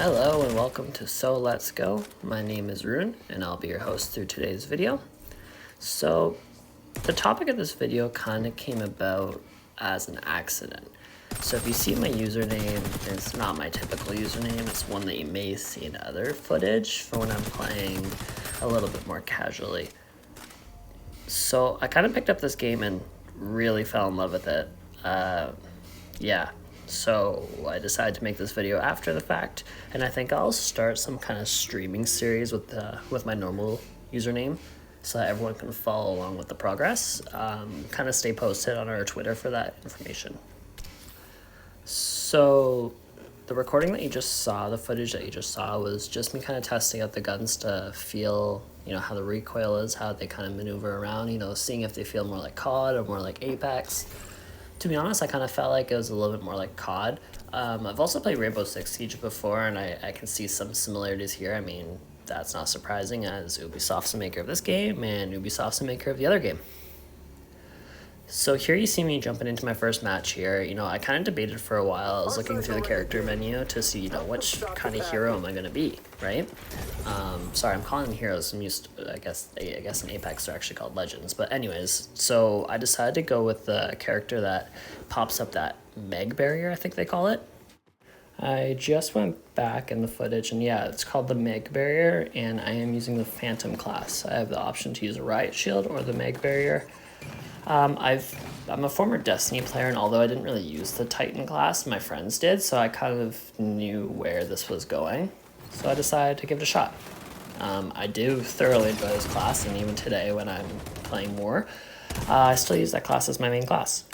Hello and welcome to So Let's Go. My name is Roon and I'll be your host through today's video. So the topic of this video kind of came about as an accident. So if you see my username, it's not my typical username. It's one that you may see in other footage for when I'm playing a little bit more casually. So I kind of picked up this game and really fell in love with it. So I decided to make this video after the fact, and I think I'll start some kind of streaming series with my normal username so that everyone can follow along with the progress. Kind of stay posted on our Twitter for that information. So the recording that you just saw, the footage that you just saw, was just me kind of testing out the guns to feel, how the recoil is, how they kind of maneuver around, seeing if they feel more like COD or more like Apex. To be honest, I kind of felt like it was a little bit more like COD. I've also played Rainbow Six Siege before, and I can see some similarities here. I mean, that's not surprising, as Ubisoft's the maker of this game, and Ubisoft's the maker of the other game. So here you see me jumping into my first match here. I kind of debated for a while. I was looking through the character menu to see, which kind of hero am I going to be, right? Sorry, I'm calling them heroes. I'm used to, I guess in Apex they're actually called legends. But anyways, so I decided to go with the character that pops up that Meg barrier, I think they call it. I just went back in the footage, and yeah, it's called the Meg barrier, and I am using the Phantom class. I have the option to use a riot shield or the Meg barrier. I'm a former Destiny player, and although I didn't really use the Titan class, my friends did, so I kind of knew where this was going. So I decided to give it a shot. I do thoroughly enjoy this class, and even today when I'm playing more, I still use that class as my main class.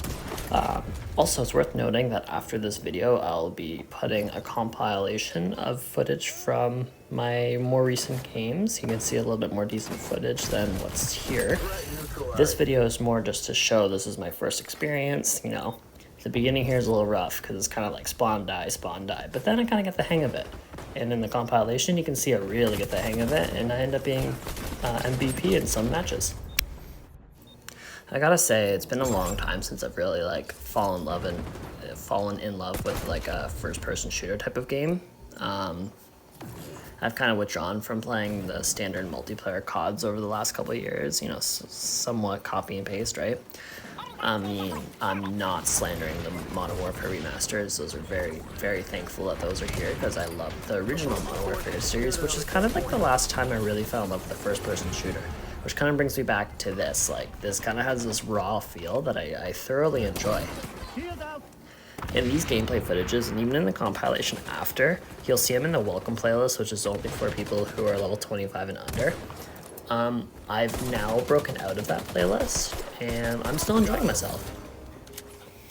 Also, it's worth noting that after this video, I'll be putting a compilation of footage from my more recent games. You can see a little bit more decent footage than what's here. This video is more just to show this is my first experience. The beginning here is a little rough because it's kind of like spawn, die, but then I kind of get the hang of it. And in the compilation, you can see I really get the hang of it, and I end up being MVP in some matches. I gotta say, it's been a long time since I've really fallen in love with a first-person shooter type of game. I've kind of withdrawn from playing the standard multiplayer CODs over the last couple of years. Somewhat copy and paste, right? I mean, I'm not slandering the Modern Warfare remasters. Those are very, very thankful that those are here because I love the original Modern Warfare series, which is kind of like the last time I really fell in love with the first-person shooter. Which kind of brings me back to this. This kind of has this raw feel that I thoroughly enjoy. In these gameplay footages, and even in the compilation after, you'll see them in the welcome playlist, which is only for people who are level 25 and under. I've now broken out of that playlist, and I'm still enjoying myself.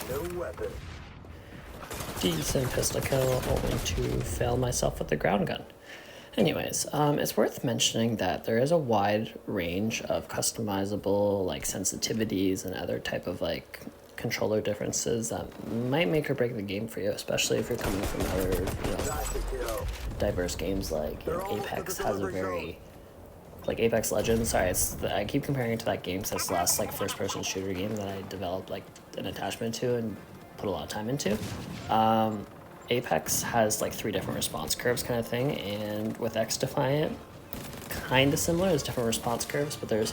No weapon. Decent pistol kill, only to fail myself with the ground gun. Anyways, it's worth mentioning that there is a wide range of customizable sensitivities and other type of controller differences that might make or break the game for you, especially if you're coming from other diverse games Apex has a very Apex Legends. Sorry, I keep comparing it to that game, so it's the last first-person shooter game that I developed an attachment to and put a lot of time into. Apex has 3 different response curves kind of thing, and with XDefiant, kind of similar. There's different response curves, but there's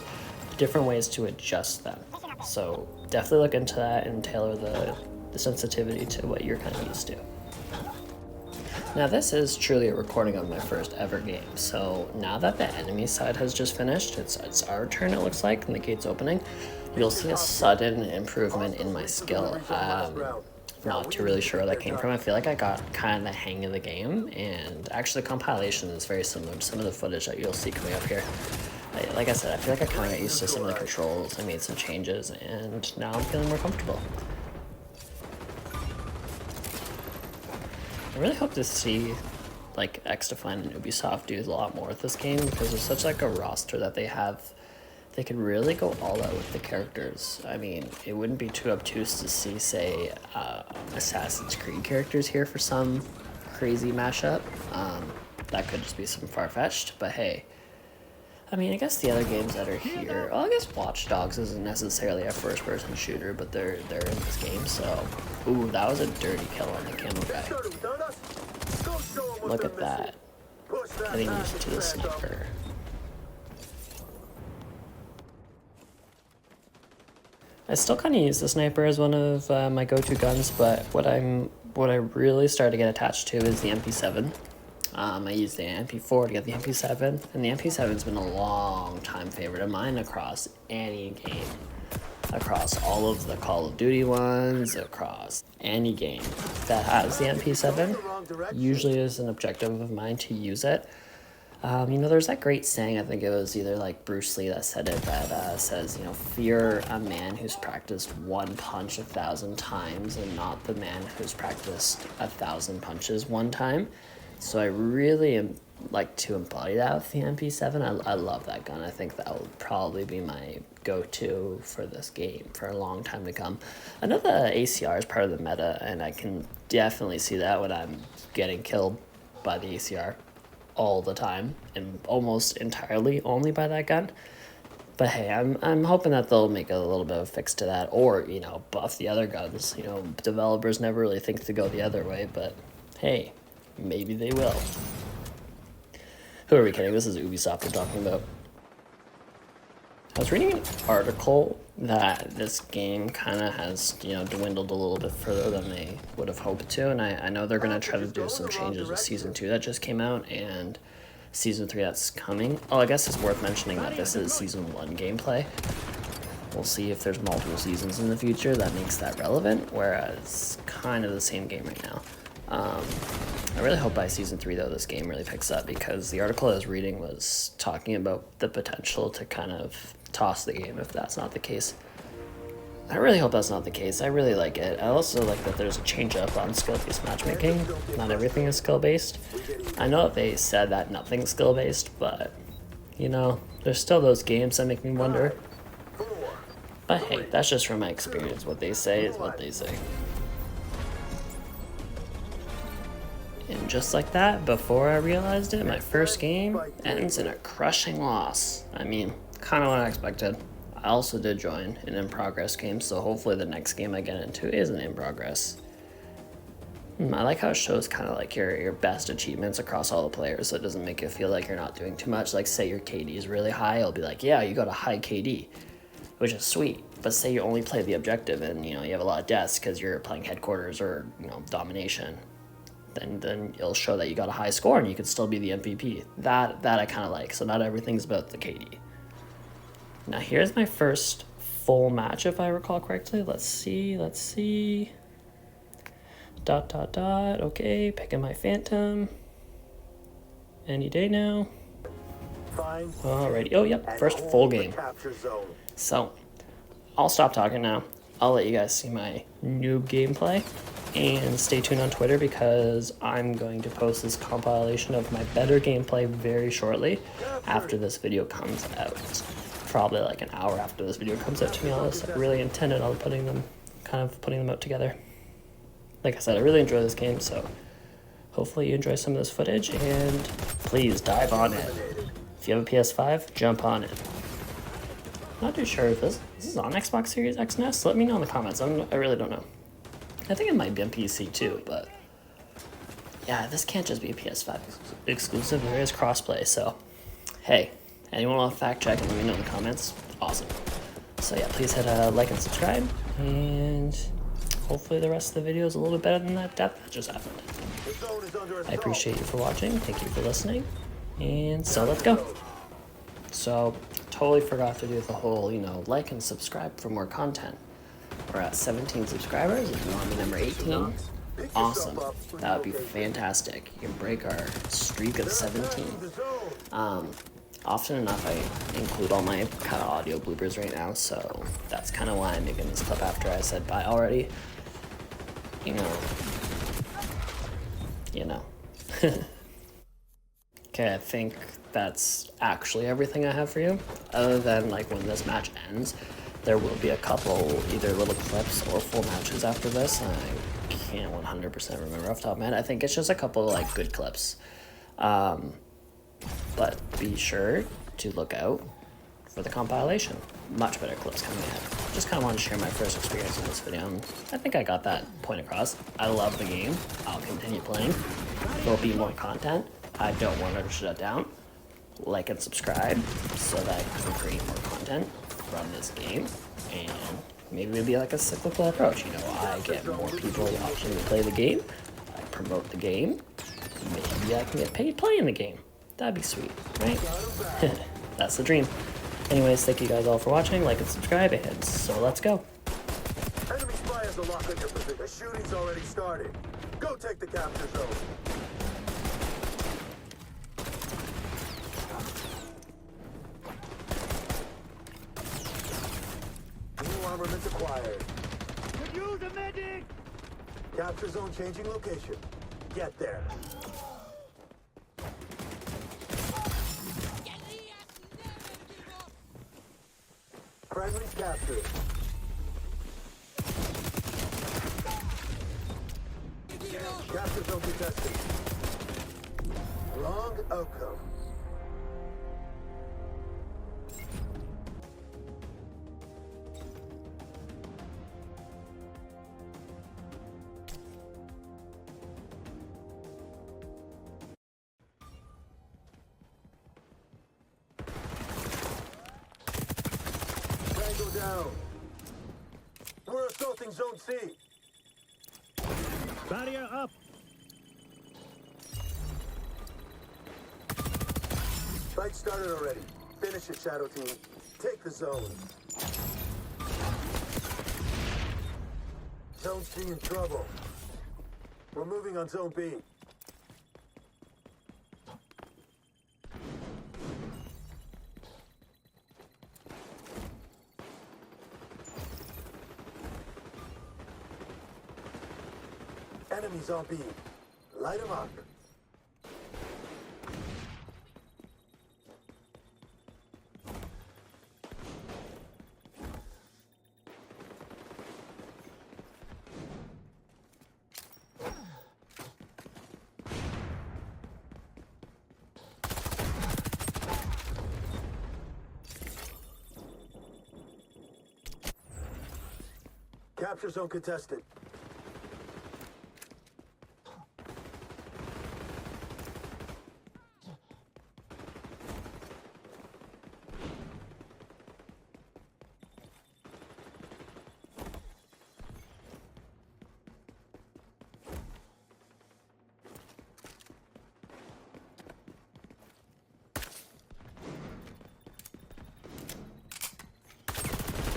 different ways to adjust them. So definitely look into that and tailor the sensitivity to what you're kind of used to. Now this is truly a recording of my first ever game, so now that the enemy side has just finished, it's our turn it looks like, and the gate's opening, you'll see a sudden improvement in my skill. Not too really sure where that came from. I feel like I got kind of the hang of the game, and actually the compilation is very similar to some of the footage that you'll see coming up here. Like I said, I feel like I kind of got used to some of the controls. I made some changes, and now I'm feeling more comfortable. I really hope to see XDefiant and Ubisoft do a lot more with this game because there's such a roster that they have. They could really go all out with the characters. I mean, it wouldn't be too obtuse to see, say, Assassin's Creed characters here for some crazy mashup. That could just be some far-fetched, but hey. I mean, I guess the other games that are here... Well, I guess Watch Dogs isn't necessarily a first-person shooter, but they're in this game, so... Ooh, that was a dirty kill on the camo guy. Look at that. Getting used to the sniper. I still kind of use the sniper as one of my go-to guns, but what I really started to get attached to is the MP7. I used the MP4 to get the MP7, and the MP7's been a long time favorite of mine across any game. Across all of the Call of Duty ones, across any game that has the MP7, usually is an objective of mine to use it. You know, there's that great saying, I think it was either like Bruce Lee that said it, that says, you know, fear a man who's practiced one punch 1,000 times and not the man who's practiced 1,000 punches one time. So I really like to embody that with the MP7. I love that gun. I think that will probably be my go-to for this game for a long time to come. I know the ACR is part of the meta, and I can definitely see that when I'm getting killed by the ACR all the time, and almost entirely only by that gun. But hey, I'm hoping that they'll make a little bit of a fix to that, or, you know, buff the other guns. You know, developers never really think to go the other way, but hey, maybe they will. Who are we kidding? This is Ubisoft we're talking about. I was reading an article that this game kind of has, you know, dwindled a little bit further than they would have hoped to, and I know they're going to try to do some changes with Season 2 that just came out, and Season 3 that's coming. Oh, I guess it's worth mentioning that this is Season 1 gameplay. We'll see if there's multiple seasons in the future that makes that relevant, whereas kind of the same game right now. I really hope by Season 3, though, this game really picks up, because the article I was reading was talking about the potential to kind of toss the game if that's not the case. I really hope that's not the case. I really like it. I also like that there's a change up on skill-based matchmaking. Not everything is skill-based. I know that they said that nothing's skill-based, but, you know, there's still those games that make me wonder. But hey, that's just from my experience. What they say is what they say. And just like that, before I realized it, my first game ends in a crushing loss. I mean, kind of what I expected. I also did join an in-progress game, so hopefully the next game I get into is an in-progress. I like how it shows kind of like your best achievements across all the players, so it doesn't make you feel like you're not doing too much. Like, say your KD is really high, it'll be like, yeah, you got a high KD, which is sweet. But say you only play the objective and, you know, you have a lot of deaths because you're playing headquarters or, you know, domination. Then it'll show that you got a high score and you could still be the MVP. That I kind of like. So not everything's about the KD. Now here's my first full match, if I recall correctly. Let's see. ... Okay, picking my Phantom. Any day now. Alrighty. Oh, yep. First full game. So I'll stop talking now. I'll let you guys see my noob gameplay. And stay tuned on Twitter, because I'm going to post this compilation of my better gameplay very shortly after this video comes out. Probably like an hour after this video comes out, to be honest. I really intended on putting them out together. Like I said, I really enjoy this game, so hopefully you enjoy some of this footage, and please dive on it. If you have a PS5, jump on it. Not too sure if this is on Xbox Series X now, so let me know in the comments. I really don't know. I think it might be on PC too, but yeah, this can't just be a PS5 exclusive. There is crossplay, so hey, anyone want to fact check and let me know in the comments? Awesome. So yeah, please hit like and subscribe, and hopefully the rest of the video is a little bit better than that death that just happened. I appreciate you for watching. Thank you for listening, and so let's go. So totally forgot to do the whole, you know, like and subscribe for more content. We're at 17 subscribers. If you want to be number 18, awesome. That would be fantastic. You can break our streak of 17. Often enough, I include all my kind of audio bloopers right now, so that's kind of why I'm making this clip after I said bye already. You know. Okay, I think that's actually everything I have for you. Other than, like, when this match ends, there will be a couple either little clips or full matches after this. I can't 100% remember off the top of my head. I think it's just a couple, like, good clips. But be sure to look out for the compilation. Much better clips coming ahead. Just kind of wanted to share my first experience in this video, and I think I got that point across. I love the game. I'll continue playing. there'll be more content. I don't want to shut down. Like and subscribe so that I can create more content from this game, and maybe it'll be like a cyclical approach. You know, I get more people watching me play the game, I promote the game, maybe I can get paid playing the game. That'd be sweet, right? That's the dream. Anyways, thank you guys all for watching, like and subscribe, and so let's go. Enemy spy has a lock on your position. The shooting's already started. Go take the capture zone. New armament acquired. Could use a medic! Capture zone changing location. Get there. Friendly's captured. Capture zone contested. Wrong outcome. Tango down. We're assaulting zone C. Barrier up! Fight started already. Finish it, Shadow Team. Take the zone. Zone C in trouble. We're moving on Zone B. Enemies on B. Light them up. Capture zone contested.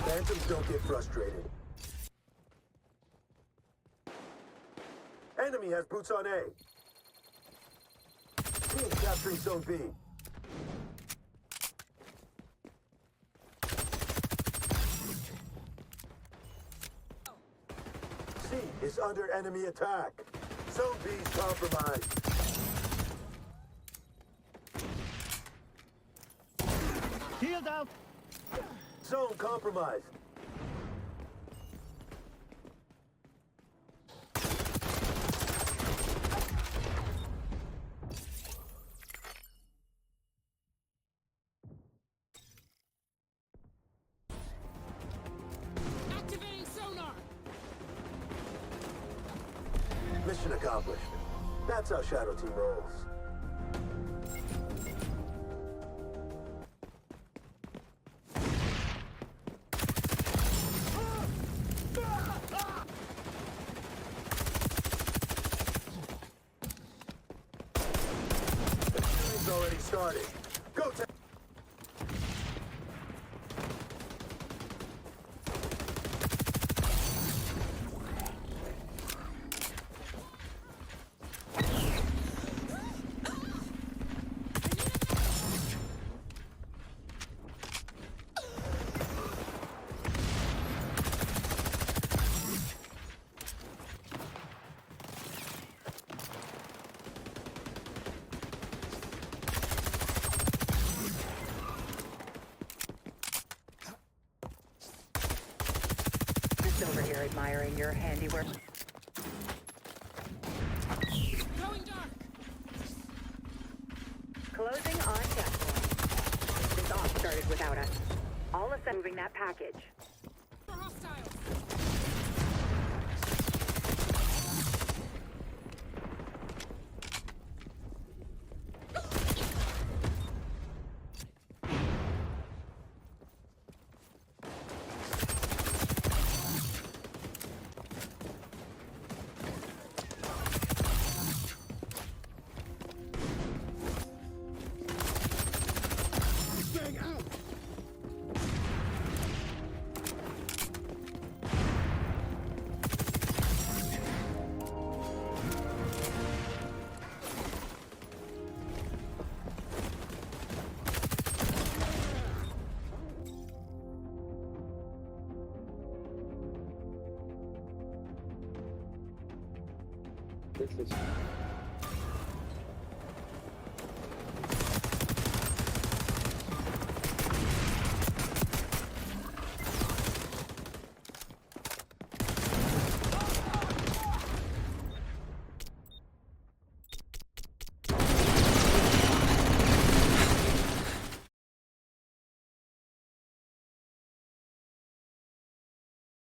Phantoms don't get frustrated. Enemy has boots on A. Team capturing Zone B. C is under enemy attack. Zone B is compromised. Shield out! Zone compromised. Activating sonar. Mission accomplished. That's how Shadow Team rolls. Already started. Go to Over here admiring your handiwork. Going dark. Closing on checkpoint. This off started without us. All of them moving that package. For hostiles. This is